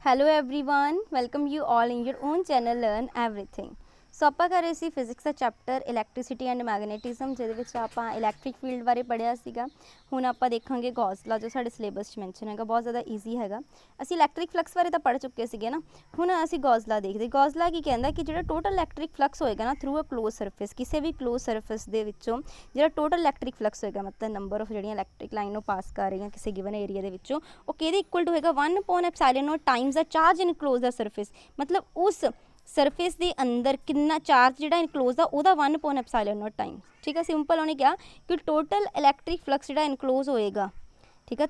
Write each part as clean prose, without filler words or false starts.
Hello everyone, welcome you all in your own channel learn everything. So आप कर रहे सी फिजिक्स का चैप्टर इलैक्ट्रिसिटी एंड मैगनेटिज्म, जिहदे आप इलैक्ट्रिक फील्ड बारे पढ़िया सीगा। हुण आपां देखांगे गॉस लॉ, जो साडे सिलेबस च मैंशन है, बहुत ज़्यादा ईजी है। असी इलैक्ट्रिक फ्लक्स बारे तो पढ़ चुके सीगे ना। हुण असी गॉस लॉ देखते। गॉस लॉ की कहता कि जो टोटल इलैक्ट्रिक फ्लक्स होएगा ना थ्रू अ क्लोज सरफेस, किसी भी क्लोज सरफेस के विचों जो टोटल इलैक्ट्रिक फ्लक्स होएगा, मतलब नंबर ऑफ जो इलैक्ट्रिक लाइन पास कर रही हैं किसी गिवन एरिया के विचों, वो किहदे इक्वल टू होएगा 1/एप्सिलॉन times the charge in close the surface. मतलब उस सरफेस के अंदर कितना चार्ज जो इनक्लोज आ वह 1/एप्सिलॉन टाइम। ठीक है, सिंपल उन्हें क्या कि टोटल इलैक्ट्रिक फ्लक्स जो इनक्लोज होएगा, ठीक है,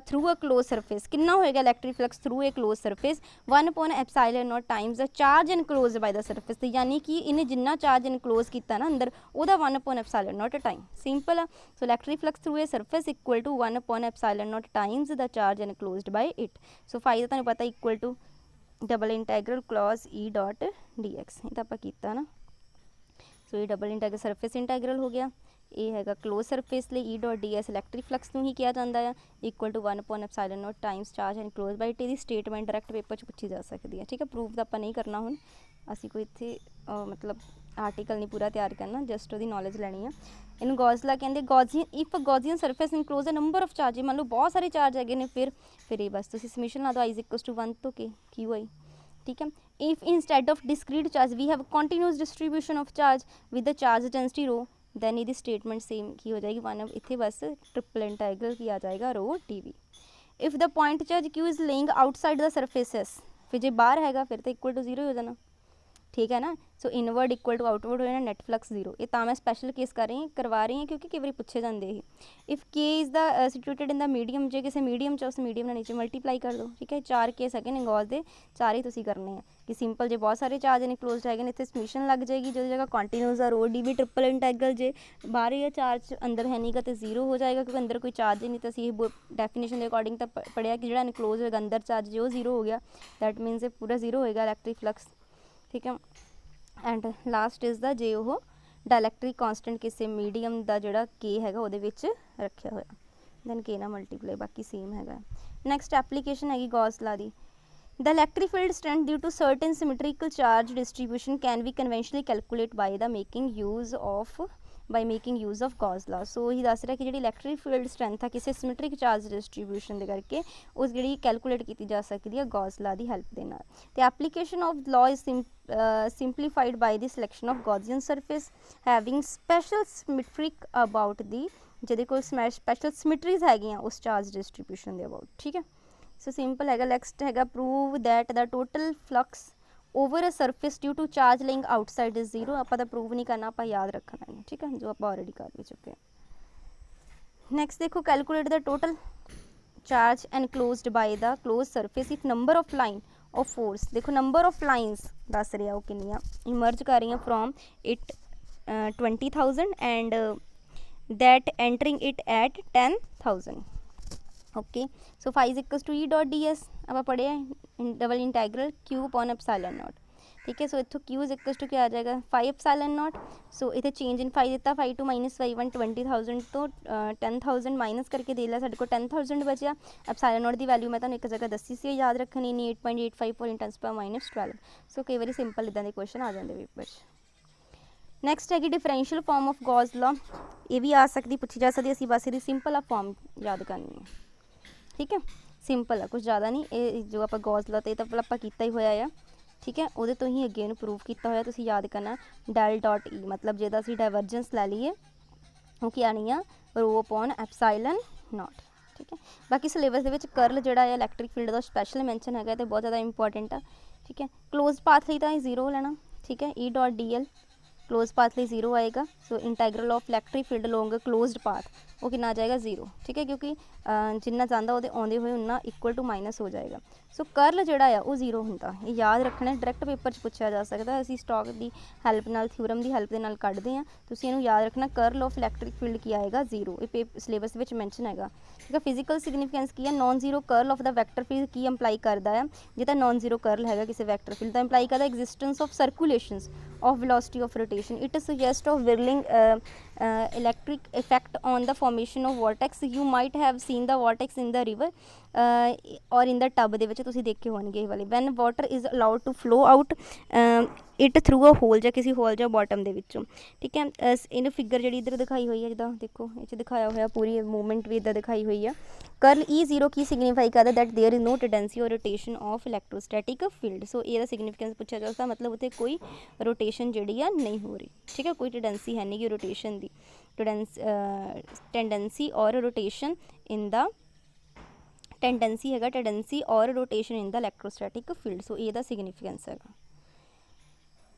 थ्रू अ क्लोज सरफेस कितना होएगा electric flux through a close surface 1/एप्सिलॉन times the charge enclose by the surface. यानी कि इन्हें जिन्ना चार्ज इनक्लोज किया ना अंदर वह 1/एप्सिलॉन टाइम। सिंपल आ। So electric flux through a surface equal to 1/एप्सिलॉन times the charge enclosed by it. So फाइदा तुहानूं पता equal to double integral close E dot D X, ये तो आप किया ना। सो ये डबल इंटैग्रल सरफेस इंटैग्रल हो गया। ये हैगा क्लोज सरफेस लिए E dot D S electric flux ही किया जाता है इक्वल टू 1/एप्सिलॉन times charge and close by T. Statement direct paper च पूछी जा सकती है। ठीक है, प्रूफ तो आप नहीं करना हूँ, असी कोई इतने मतलब आर्टिकल नहीं पूरा तैयार करना, जस्ट वो नॉलेज लैनी है। इन गॉस लॉ कहते Gaussian if Gaussian surface enclose the number of charge, मान लो बहुत सारे चार्ज है ने, फिर ये बस तुम समीशन ला दो आई इज इक्वल टू 1 तो के क्यू आई। ठीक है, if instead of discrete charge we have continuous distribution of charge with the charge density rho, then ये स्टेटमेंट सेम की हो जाएगी वन इतने बस ट्रिपल इंटैग्रल की आ जाएगा rho D V. If the point charge Q is lying outside the surfaces, फिर जो बाहर हैगा फिर तो इक्वल टू जीरो हो जाना। ठीक है ना। सो इनवर्ड इक्वल टू आउटवर्ड हो जाना, नैट फ्लक्स जीरो। ये तो मैं स्पैशल केस करवा रही हैं क्योंकि कई बार पूछे जाते हैं। इफ के is the situated in the medium, जो किसी मीडियम च उस मीडियम नीचे मल्टीप्लाई कर दो। ठीक है, 4 केस है ने गॉस के, 4 ही तुम करने हैं कि सिंपल जो बहुत सारे चार्ज इनक्लोज है इतने समीशन लग जाएगी, जो जगह कॉन्टीन्यूस रो डी भी ट्रिपल इंटैग्रल जे बाहर ही चार्ज अंदर है नहीं तो जीरो हो जाएगा क्योंकि अंदर कोई चार्ज ही नहीं। तो असी डेफिनेशन के अकॉर्डिंग तो पढ़िया कि जो इनक्लोज होगा अंदर चार्ज जो जीरो हो गया, दैट मीनस ये पूरा जीरो होएगा इलैक्ट्रिक फ्लक्स। ठीक है, एंड लास्ट इज़ द जे वो डायलैक्ट्रिक कॉन्सटेंट किसी मीडियम का जोड़ा के है वो रखा होया, दैन के ना मल्टीप्लाई बाकी सेम है। नैक्सट एप्लीकेशन हैगी गॉस लॉ दी। The electric field strength due to certain symmetrical charge distribution can be conventionally calculate by the making use of Gauss law. So ही दस रहा कि जी इलैक्ट्रिक फील्ड स्ट्रेंथ है किसी सिमेट्रिक चार्ज डिस्ट्रीब्यूशन के करके उस जी कैलकुलेट की जा सकती है गॉस लॉ की हेल्प के नाल। ते application of law is simplified by the selection of Gaussian surface having special symmetric about the ਜਿਹਦੇ ਕੋਲ स्पेशल सिमिट्रीज हैगियां उस चार्ज डिस्ट्रीब्यूशन के अबाउट। ठीक है, सो सिंपल है। नेक्स्ट है prove that the total flux over a surface due to charge link outside is zero. आप prove नहीं करना, आप याद रखना है। ठीक है, जो आप ऑलरेडी कर भी चुके हैं। नैक्सट देखो calculate the total charge enclosed by the close surface if number of line of force. देखो नंबर ऑफ लाइन्स दस रहा वो किनिया इमर्ज कर रही from it 20,000 and that entering it at 10,000। Okay, so five is equals to E dot D S आप पढ़े double integral Q upon epsilon naught. ठीक है, सो इतों क्यू इज इक्वल्स टू क्या आ जाएगा 5 एप्सिलॉन नॉट। सो इतने चेंज इन 5 दिता 5 2 -5 1 20,000 तो 10,000 माइनस करके दे लिया, साढ़े को 10,000 बचा। एप्सिलॉन नॉट की वैल्यू मैं एक जगह दसी सी याद रखनी नहीं 8.85 फॉर इन 10⁻12। सो कई बार सिंपल इदा के क्वेश्चन आ जाते पेपर। नैक्सट है differential form of Gauss law, ये भी आ सकती पूछी जा सकती, असी बस ये सिंपल आ फॉर्म याद करनी है। ठीक है, सिंपल है कुछ ज़्यादा नहीं, ये जो आप गॉस लॉ तो आप किया ही होया है। ठीक है, वो तो ही अगे प्रूव किया होया, तुसीं याद करना डेल डॉट ई, मतलब जो असी डाइवर्जेंस लै लीए वो क्या आनी है रो अपॉन एप्सिलॉन नॉट। ठीक है, बाकी सिलेबस के करल जोड़ा है इलैक्ट्रिक फील्ड का स्पैशल मैंशन है तो बहुत ज़्यादा इंपॉर्टेंट है। ठीक है, क्लोज पाथ लिए तो जीरो लेना। ठीक है, E dot D L close path लिए जीरो आएगा। So integral of electric field long closed path वो कितना आ जाएगा जीरो। ठीक है, क्योंकि जिन्ना चाहता वो आते हुए उन्ना इक्वल टू माइनस हो जाएगा। सो करल जोड़ा आ वो जीरो होंदा, ये याद रखना, डायरैक्ट पेपर च पूछा जा सकता। असी स्टॉक की हैल्प नाल थ्योरम की हैल्प के नाल कढ़ते हैं, तुसीं इहनूं याद रखना करल ऑफ इलैक्ट्रिक फील्ड की आएगा जीरो, ये सिलेबस में मैंशन है। ठीक है, फिजिकल सिग्निफिकेंस की है नॉन जीरो करल ऑफ द वैक्टर फील्ड की इंप्लाई करता है, जिहदा नॉन जीरो करल है किसी वैक्टर फील्ड का इंप्लाई करता existence of circulations of velocity of rotation. It suggests of whirling electric effect on the formation of vortex. You might have seen the vortex in the river. ਔਰ ਇਨ ਦਾ tub ਦੇ ਵਿੱਚ ਤੁਸੀਂ ਦੇਖੇ ਹੋਣਗੇ ਇਹ ਵਾਲੇ when water is allowed to flow out it through a hole ਜਾਂ ਕਿਸੇ ਹੋਲ ਜਾਂ ਬਾਟਮ ਦੇ ਵਿੱਚੋਂ। ਠੀਕ ਹੈ, ਇਹਨੂੰ ਫਿਗਰ ਜਿਹੜੀ ਇੱਧਰ ਦਿਖਾਈ ਹੋਈ ਹੈ, ਜਿੱਦਾਂ ਦੇਖੋ ਇਹ 'ਚ ਦਿਖਾਇਆ ਹੋਇਆ ਪੂਰੀ ਮੂਵਮੈਂਟ ਵੀ ਇੱਦਾਂ ਦਿਖਾਈ ਹੋਈ ਆ। ਕਰਲ E0 ਕੀ ਸਿਗਨੀਫਾਈ ਕਰਦਾ that there is no tendency or rotation of electrostatic field. So ਇਹਦਾ ਸਿਗਨੀਫਿਕੈਂਸ ਪੁੱਛਿਆ ਜਾ ਸਕਦਾ, ਮਤਲਬ ਉੱਥੇ ਕੋਈ ਰੋਟੇਸ਼ਨ ਜਿਹੜੀ ਆ ਨਹੀਂ ਹੋ ਰਹੀ। ਠੀਕ ਹੈ, ਕੋਈ ਟੈਂਡੈਂਸੀ ਹੈ ਨਹੀਂ ਗੀ rotation the, tendency or rotation in the tendency ਹੈਗਾ tendency or rotation in the electrostatic field. So ਇਹਦਾ ਸਿਗਨੀਫਿਕੈਂਸ ਹੈਗਾ।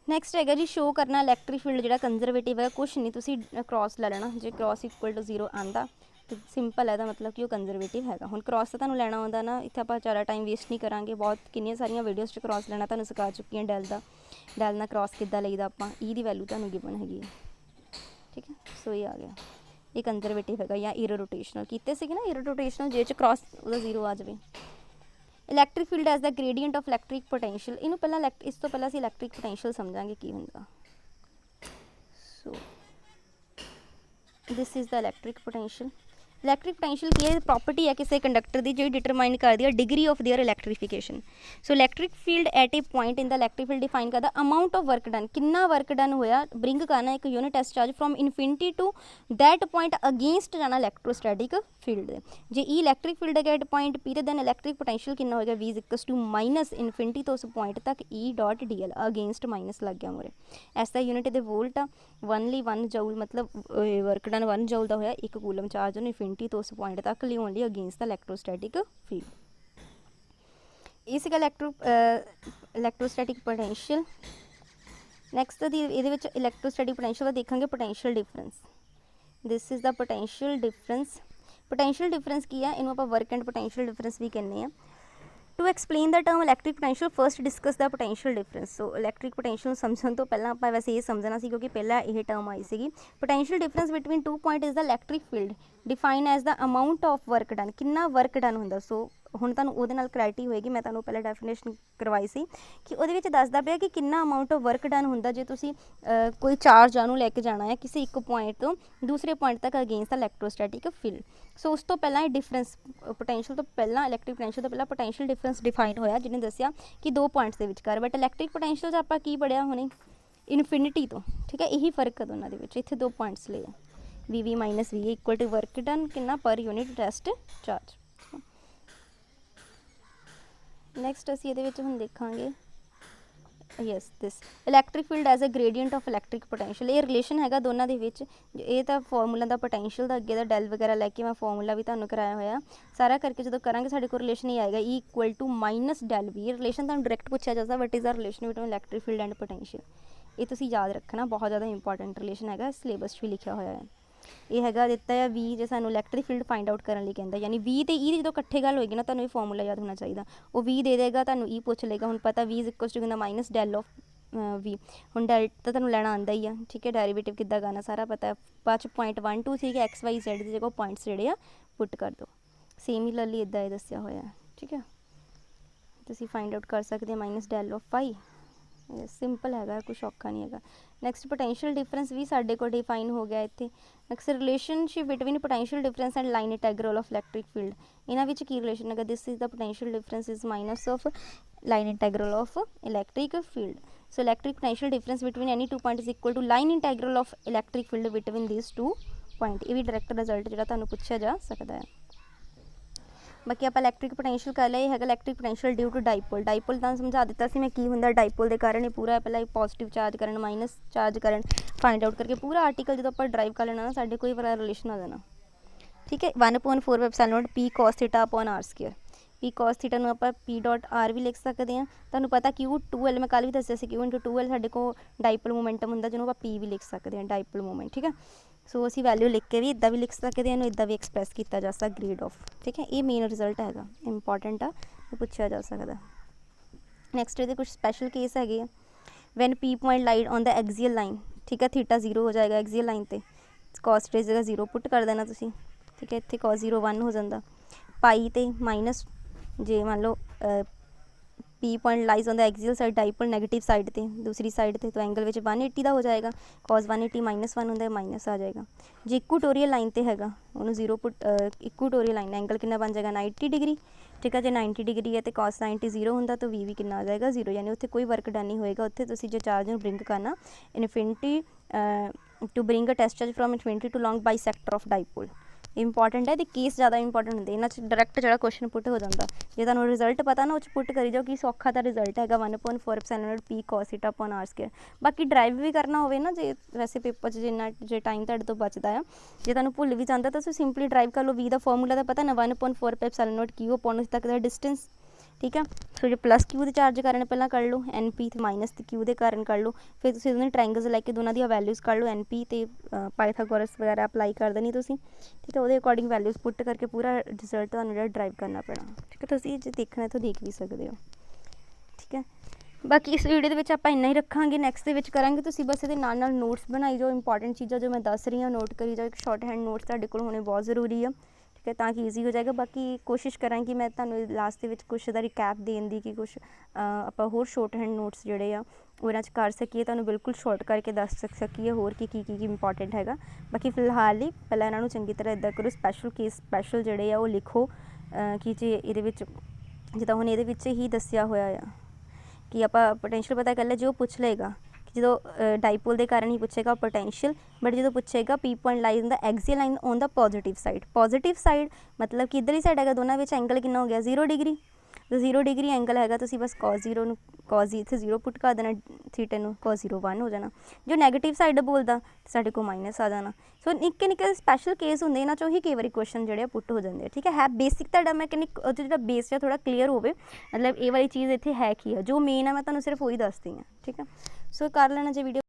ਨੈਕਸਟ ਹੈਗਾ ਜੀ ਸ਼ੋ ਕਰਨਾ ਇਲੈਕਟ੍ਰਿਕ ਫੀਲਡ ਜਿਹੜਾ ਕੰਜ਼ਰਵੇਟਿਵ ਹੈ, ਕੁਛ ਨਹੀਂ ਤੁਸੀਂ ਕ੍ਰੋਸ ਲੈ ਲੈਣਾ, ਜੇ ਕ੍ਰੋਸ ਇਕੁਅਲ ਟੂ 0 ਆਉਂਦਾ ਤੇ ਸਿੰਪਲ ਹੈ ਇਹਦਾ ਮਤਲਬ ਕਿ ਉਹ ਕੰਜ਼ਰਵੇਟਿਵ ਹੈਗਾ। ਹੁਣ ਕ੍ਰੋਸ ਤਾਂ ਤੁਹਾਨੂੰ ਲੈਣਾ ਆਉਂਦਾ ਨਾ, ਇੱਥੇ ਆਪਾਂ ਜ਼ਿਆਦਾ ਟਾਈਮ ਵੇਸਟ ਨਹੀਂ ਕਰਾਂਗੇ, ਬਹੁਤ ਕਿੰਨੀਆਂ ਸਾਰੀਆਂ ਵੀਡੀਓਜ਼ 'ਚ ਕ੍ਰੋਸ ਲੈਣਾ ਤੁਹਾਨੂੰ ਸਿਖਾ ਚੁੱਕੀ ਹਾਂ। ਡੈਲ ਨਾਲ ਕ੍ਰੋਸ ਕਿੱਦਾਂ ਲਈਦਾ ਆਪਾਂ, E ਦੀ ਵੈਲਿਊ ਤੁਹਾਨੂੰ ਗਿਵਨ ਹੈਗੀ ਹੈ। ਠੀਕ ਹੈ, ਸੋ ਇਹ ਆ ਗਿਆ, ਇਹ ਕੰਜ਼ਰਵੇਟਿਵ ਹੈਗਾ ਜਾਂ ਇਰੋਟੇਸ਼ਨਲ ਕੀਤੇ ਸੀਗੇ ਨਾ, ਇਰੋਟੇਸ਼ਨਲ ਜੇ 'ਚ ਕ੍ਰੋਸ ਉਹਦਾ 0 ਆ ਜਾਵੇ। Electric field as the gradient of electric potential, ਇਹਨੂੰ ਪਹਿਲਾਂ ਇਸ ਤੋਂ ਪਹਿਲਾਂ ਅਸੀਂ ਇਲੈਕਟ੍ਰਿਕ ਪੋਟੈਂਸ਼ੀਅਲ ਸਮਝਾਂਗੇ ਕੀ ਹੁੰਦਾ। So this is the electric potential. Electric potential ਕੀ ਹੈ, ਪ੍ਰੋਪਰਟੀ ਹੈ ਕਿਸੇ ਕੰਡਕਟਰ ਦੀ ਜਿਹੜੀ ਡਿਟਰਮਾਈਨ ਕਰਦੀ ਹੈ degree of their electrification. So electric field at a point in the electric field define ਕਰਦਾ ਅਮਾਊਂਟ ਆਫ ਵਰਕ ਡਨ, ਕਿੰਨਾ ਵਰਕ ਡਨ ਹੋਇਆ, ਬ੍ਰਿੰਗ ਕਰਨਾ ਇੱਕ unit as charge from infinity to that point against ਜਾਣਾ electrostatic field ਦੇ। ਜੇ E electric field ਹੈਗਾ at point P ਤੇ ਦੈਨ ਇਲੈਕਟ੍ਰਿਕ ਪੋਟੈਂਸ਼ੀਅਲ ਕਿੰਨਾ ਹੋਏਗਾ, V equals to minus infinity ਤੋਂ ਉਸ ਪੁਆਇੰਟ ਤੱਕ E dot DL, against minus ਲੱਗ ਗਿਆ ਮੋਰੇ। ਐਸਾ ਯੂਨਿਟ ਦੇ ਵੋਲਟ ਆ, 1 ਲਈ 1 ਜੂਲ, ਮਤਲਬ ਵਰਕ ਡਨ 1 ਜੂਲ ਦਾ ਹੋਇਆ, 1 ਕੂਲਮ ਚਾਰਜ ਉਹਨੂੰ ਇਨਫਿਨਿਟੀ ਤੋਂ ਉਸ ਪੁਆਇੰਟ ਤੱਕ ਲਿਆਉਣ ਲਈ ਅਗੇਂਸਟ ਦਾ ਇਲੈਕਟ੍ਰੋਸਟੈਟਿਕ ਫੀਲਡ। ਇਹ ਸੀਗਾ ਇਲੈਕਟ੍ਰੋਸਟੈਟਿਕ ਪੋਟੈਂਸ਼ੀਅਲ। ਨੈਕਸਟ ਦੀ ਇਹਦੇ ਵਿੱਚ ਇਲੈਕਟ੍ਰੋਸਟੈਟਿਕ ਪੋਟੈਂਸ਼ੀਅਲ ਦਾ ਦੇਖਾਂਗੇ potential difference. This is the potential difference. Potential difference ਕੀ ਆ, ਇਹਨੂੰ ਆਪਾਂ ਵਰਕ ਐਂਡ ਪੋਟੈਂਸ਼ੀਅਲ ਡਿਫਰੈਂਸ ਵੀ ਕਹਿੰਦੇ ਆ। To explain the term electric potential first discuss the potential difference. So electric potential ਸਮਝਣ ਤੋਂ ਪਹਿਲਾਂ ਆਪਾਂ ਵੈਸੇ ਇਹ ਸਮਝਣਾ ਸੀ, ਕਿਉਂਕਿ ਪਹਿਲਾਂ ਇਹ ਟਰਮ ਆਈ ਸੀਗੀ। Potential difference between 2 point is the electric field define as the amount of work done, ਕਿੰਨਾ ਵਰਕ ਡਨ ਹੁੰਦਾ। ਸੋ ਹੁਣ ਤੁਹਾਨੂੰ ਉਹਦੇ ਨਾਲ ਕਲੈਰਿਟੀ ਹੋਏਗੀ, ਮੈਂ ਤੁਹਾਨੂੰ ਪਹਿਲਾਂ ਡੈਫੀਨੇਸ਼ਨ ਕਰਵਾਈ ਸੀ ਕਿ ਉਹਦੇ ਵਿੱਚ ਦੱਸਦਾ ਪਿਆ ਕਿ ਕਿੰਨਾ ਅਮਾਊਂਟ ਆਫ ਵਰਕ ਡਨ ਹੁੰਦਾ ਜੇ ਤੁਸੀਂ ਕੋਈ ਚਾਰਜ ਨੂੰ ਲੈ ਕੇ ਜਾਣਾ ਹੈ ਕਿਸੇ ਇੱਕ ਪੁਆਇੰਟ ਤੋਂ ਦੂਸਰੇ ਪੁਆਇੰਟ ਤੱਕ ਅਗੇਂਸਟ ਦਾ ਇਲੈਕਟ੍ਰੋਸਟੈਟਿਕ ਫੀਲਡ। ਸੋ ਉਸ ਤੋਂ ਪਹਿਲਾਂ ਇਹ ਡਿਫਰੈਂਸ ਪੋਟੈਂਸ਼ੀਅਲ ਤੋਂ ਪਹਿਲਾਂ ਇਲੈਕਟ੍ਰਿਕ ਪੋਟੈਂਸ਼ੀਅਲ ਤੋਂ ਪਹਿਲਾਂ ਪੋਟੈਂਸ਼ੀਅਲ ਡਿਫਰੈਂਸ ਡਿਫਾਈਨ ਹੋਇਆ, ਜਿਹਨੇ ਦੱਸਿਆ ਕਿ 2 ਪੁਆਇੰਟਸ ਦੇ ਵਿਚਕਾਰ। ਬਟ ਇਲੈਕਟ੍ਰਿਕ ਪੋਟੈਂਸ਼ੀਅਲ 'ਚ ਆਪਾਂ ਕੀ ਪੜ੍ਹਿਆ ਹੁਣੇ, ਇਨਫਿਨਿਟੀ ਤੋਂ। ਠੀਕ ਹੈ, ਇਹੀ ਫਰਕ ਹੈ ਦੋਨਾਂ ਦੇ ਵਿੱਚ। ਇੱਥੇ 2 ਪੁਆਇੰਟਸ ਲਏ ਆ, VV minus VA equal to work done ਕਿੰਨਾ ਪਰ ਯੂਨਿਟ ਰੈਸਟ ਚਾਰਜ। ਨੈਕਸਟ ਅਸੀਂ ਇਹਦੇ ਵਿੱਚ ਹੁਣ ਦੇਖਾਂਗੇ yes this electric field as a gradient of electric potential. ਇਹ ਰਿਲੇਸ਼ਨ ਹੈਗਾ ਦੋਨਾਂ ਦੇ ਵਿੱਚ। ਇਹ ਤਾਂ ਫਾਰਮੂਲਾ ਦਾ ਪੋਟੈਂਸ਼ੀਅਲ ਦਾ ਅੱਗੇ ਦਾ ਡੈਲ ਵਗੈਰਾ ਲੈ ਕੇ ਮੈਂ ਫਾਰਮੂਲਾ ਵੀ ਤੁਹਾਨੂੰ ਕਰਾਇਆ ਹੋਇਆ, ਸਾਰਾ ਕਰਕੇ ਜਦੋਂ ਕਰਾਂਗੇ ਸਾਡੇ ਕੋਲ ਰਿਲੇਸ਼ਨ ਹੀ ਆਏਗਾ E equal to minus del V। ਇਹ ਰਿਲੇਸ਼ਨ ਤੁਹਾਨੂੰ ਡਾਇਰੈਕਟ ਪੁੱਛਿਆ ਜਾਂਦਾ, what is the relation between electric field and potential. ਇਹ ਤੁਸੀਂ ਯਾਦ ਰੱਖਣਾ, ਬਹੁਤ ਜ਼ਿਆਦਾ ਇੰਪੋਰਟੈਂਟ ਰਿਲੇਸ਼ਨ ਹੈਗਾ, ਸਿਲੇਬਸ 'ਚ ਵੀ ਲਿਖਿਆ ਹੋਇਆ ਹੈ। ਇਹ ਹੈਗਾ ਦਿੱਤਾ ਹੈ V, ਜੇ ਸਾਨੂੰ ਇਲੈਕਟ੍ਰਿਕ ਫੀਲਡ ਫਾਈਂਡ ਆਊਟ ਕਰਨ ਲਈ ਕਹਿੰਦਾ, ਯਾਨੀ V ਤੇ E ਦੀ ਜਦੋਂ ਇਕੱਠੇ ਗੱਲ ਹੋਏਗੀ ਨਾ, ਤੁਹਾਨੂੰ ਇਹ ਫਾਰਮੂਲਾ ਯਾਦ ਹੋਣਾ ਚਾਹੀਦਾ। ਉਹ V ਦੇ ਦੇਗਾ, ਤੁਹਾਨੂੰ E ਪੁੱਛ ਲਏਗਾ। ਹੁਣ ਪਤਾ V is equal to minus del of V। ਹੁਣ ਡੈਲ ਤਾਂ ਤੁਹਾਨੂੰ ਲੈਣਾ ਆਉਂਦਾ ਹੀ ਆ, ਠੀਕ ਹੈ, ਡੈਰੀਵੇਟਿਵ ਕਿੱਦਾਂ ਕਰਨਾ ਸਾਰਾ ਪਤਾ। ਬਾਅਦ 'ਚ ਪੁਆਇੰਟ 1 2 ਸੀਗੇ, XYZ ਦੀ ਜਗ੍ਹਾ ਪੁਆਇੰਟਸ ਜਿਹੜੇ ਆ ਪੁੱਟ ਕਰ ਦਿਓ। ਸਿਮਿਲਰਲੀ ਇੱਦਾਂ ਇਹ ਦੱਸਿਆ ਹੋਇਆ, ਠੀਕ ਹੈ, ਤੁਸੀਂ ਫਾਈਂਡ ਆਊਟ ਕਰ ਸਕਦੇ ਹੋ minus del of Y। Simple ਹੈਗਾ, ਕੁਛ ਔਖਾ ਨਹੀਂ ਹੈਗਾ। ਨੈਕਸਟ ਪੋਟੈਂਸ਼ੀਅਲ ਡਿਫਰੈਂਸ ਵੀ ਸਾਡੇ ਕੋਲ ਡਿਫਾਈਨ ਹੋ ਗਿਆ ਇੱਥੇ। Next relationship between potential difference and line integral of electric field. ਇਹਨਾਂ ਵਿੱਚ ਕੀ ਰਿਲੇਸ਼ਨ ਹੈਗਾ, this is the potential difference is minus of line integral of electric field. So electric potential difference between any 2 points is equal to line integral of electric field between these 2 point। ਇਹ ਵੀ direct result ਜਿਹੜਾ ਤੁਹਾਨੂੰ ਪੁੱਛਿਆ ਜਾ ਸਕਦਾ ਹੈ। ਬਾਕੀ ਆਪਾਂ electric potential ਕਰ ਲਿਆ। ਇਹ ਹੈਗਾ ਇਲੈਕਟ੍ਰਿਕ ਪੋਟੈਂਸ਼ੀਅਲ ਡਿਊ ਟੂ ਡਾਈਪੋਲ। ਡਾਈਪੋਲ ਤੁਹਾਨੂੰ ਸਮਝਾ ਦਿੱਤਾ ਸੀ ਮੈਂ ਕੀ ਹੁੰਦਾ ਡਾਈਪੋਲ ਦੇ ਕਾਰਨ। ਇਹ ਪੂਰਾ ਪਹਿਲਾਂ ਪੋਜ਼ਿਟਿਵ ਚਾਰਜ ਕਰਨ ਮਾਈਨਸ ਚਾਰਜ ਕਰਨ ਫਾਈਂਡ ਆਊਟ ਕਰਕੇ ਪੂਰਾ ਆਰਟੀਕਲ ਜਦੋਂ ਆਪਾਂ ਡਰਾਈਵ ਕਰ ਲੈਣਾ ਨਾ, ਸਾਡੇ ਕੋਈ ਵਾਲਾ ਰਿਲੇਸ਼ਨ ਆ ਜਾਣਾ, ਠੀਕ ਹੈ। 1/4 ਐਪਸਾਈਲਨ note P cos θ upon r square। P cos θ ਨੂੰ ਆਪਾਂ P ਡੋਟ R ਵੀ ਲਿਖ ਸਕਦੇ ਹਾਂ। ਤੁਹਾਨੂੰ ਪਤਾ Q2L, ਮੈਂ ਕੱਲ੍ਹ ਵੀ ਦੱਸਿਆ ਸੀ Q×2L ਸਾਡੇ ਕੋਲ ਡਾਈਪੋਲ ਮੋਮੈਂਟਮ ਹੁੰਦਾ, ਜਿਹਨੂੰ ਆਪਾਂ P ਵੀ ਲਿਖ ਸਕਦੇ ਹਾਂ, ਡਾਈਪੋਲ ਮੋਮੈਂਟ, ਠੀਕ ਹੈ। ਸੋ ਅਸੀਂ ਵੈਲਿਊ ਲਿਖ ਕੇ ਵੀ ਇੱਦਾਂ ਵੀ ਲਿਖ ਸਕਦੇ ਹਾਂ, ਇਹਨੂੰ ਇੱਦਾਂ ਵੀ ਐਕਸਪ੍ਰੈਸ ਕੀਤਾ ਜਾ ਸਕਦਾ ਗ੍ਰੇਡ ਆਫ, ਠੀਕ ਹੈ। ਇਹ ਮੇਨ ਰਿਜ਼ਲਟ ਹੈਗਾ, ਇੰਪੋਰਟੈਂਟ ਆ, ਇਹ ਪੁੱਛਿਆ ਜਾ ਸਕਦਾ। ਨੈਕਸਟ ਇਹਦੇ ਕੁਛ ਸਪੈਸ਼ਲ ਕੇਸ ਹੈਗੇ ਆ। When P point light on the axial line, ਠੀਕ ਹੈ, θ 0 ਹੋ ਜਾਏਗਾ ਐਕਸੀਅਲ ਲਾਈਨ 'ਤੇ, cos ਦੀ ਜਗ੍ਹਾ 0 ਪੁੱਟ ਕਰ ਦੇਣਾ ਤੁਸੀਂ, ਠੀਕ ਹੈ। ਇੱਥੇ cos 0 1 ਹੋ ਜਾਂਦਾ, ਪਾਈ ਤੇ ਮਾਈਨਸ, ਜੇ ਮੰਨ ਲਓ P point lies on the axial side, dipole negative side 'ਤੇ, ਦੂਸਰੀ ਸਾਈਡ 'ਤੇ, ਤਾਂ ਐਂਗਲ ਵਿੱਚ 180 ਦਾ ਹੋ ਜਾਏਗਾ। cos 180 -1 ਹੁੰਦਾ, ਮਾਈਨਸ ਆ ਜਾਏਗਾ। ਜੇ ਇਕੂਟੋਰੀਅਲ ਲਾਈਨ 'ਤੇ ਹੈਗਾ, ਉਹਨੂੰ 0 ਪੁੱਟ, ਇਕੂਟੋਰੀਅਲ ਲਾਈਨ ਐਂਗਲ ਕਿੰਨਾ ਬਣ ਜਾਏਗਾ 90 ਡਿਗਰੀ। ठीक है। जो 90 डिग्री है तो cos 90 0 होंगे तो v भी कितना आ जाएगा 0, यानी उत्थे कोई वर्क डन नहीं होएगा। उत्थे तुसीं जो चार्ज नूं ब्रिंग करना infinity to bring a test charge from infinity to long bisector of dipole. Important है, तो केस ज़्यादा इंपॉर्टेंट होंगे इन्हां डायरैक्ट जो क्वेश्चन पुट हो जाता। जो तुहानूं रिजल्ट पता ना वो पुट करी जाओ कि सौखा दा रिजल्ट है 1/4 p cos theta upon r square. बाकी ड्राइव भी करना होवे ना, जे वैसे पेपर जिन्ना जो टाइम तुहाडे तो बचदा आ, जे तुहानूं भुल भी जाता तो तुसीं सिंपली ड्राइव कर लो। v दा फॉर्मूला तो पता ना 1/4 q अपॉन तक का डिस्टेंस, ठीक है। सो जो प्लस क्यू के चार्ज कारण पहला कर लो, एन पी तो माइनस क्यू के कारण कर लो, फिर तुसीं दोनों ट्रायंगल्स लैके दोनों दी वैल्यूज़ कर लो, एन पी तो पाइथागोरस वगैरह अप्लाई कर देनी तुसीं, ठीक है। वो अकॉर्डिंग वैल्यूज़ पुट करके पूरा रिजल्ट तुहानूं जो ड्राइव करना पैना, ठीक है। तुसीं जे देखना तो देख भी सकते हो, ठीक है। बाकी इस वीडियो के आप इन्ना ही रखांगे, नैक्सट के करांगे। तुसीं बस ये नाल नाल नोट्स बनाई जाओ, इंपॉर्टेंट चीज़ां जो मैं दस रही हूँ नोट करी जाओ। एक शॉर्ट हैंड नोट्स तुहाडे कोल होने बहुत ज़रूरी है, ठीक है, ताकि ईजी हो जाएगा। बाकी कोशिश करा कि मैं तुहानूं लास्ट के कुछ दा रिकैप देन दी कि कुछ आपां होर शॉर्ट हैंड नोट्स जिहड़े आ उहनां च कर सकीए, तुहानूं बिल्कुल शॉर्ट करके दस सकीए होर की इंपॉर्टेंट हैगा। बाकी फिलहाल ही पहलां इन्हां नूं चंगी तरह इदां करो, स्पैशल केस स्पैशल जिहड़े आ वो लिखो कि जे इहदे विच जिद्दां हुण इहदे विच ही दस्सिया होया आ कि आप पोटेंशियल पता कर ले, जो पूछ लेगा कि जो डाईपोल के कारण ही पूछेगा पोटेंशियल, बट जो पूछेगा P point lies in the axial line on the positive side मतलब कि इधरली साइड है, दोनों में एंगल कितना हो गया 0 डिग्री। तो 0 डिग्री एंगल है तो बस cos 0 cos इतने 0 पुट कर देना, थीटे नूं cos 0 1 हो जाना। जो नैगेटिव साइड बोलता तो साढ़े को माइनस आ जाना। सो निक्के निक्के स्पैशल केस होंगे, इन्हां चों ही कई बार क्वेश्चन जोड़े पुट हो जाते हैं, ठीक है। बेसिक तुहाडा मैं कहनी जो बेस है थोड़ा क्लीयर होवे, मतलब ये वाली चीज़ इत्थे है की है, जो मेन है मैं तुहानूं सिर्फ वही दसदी हाँ, ठीक है। सो कर लेना जे वीडियो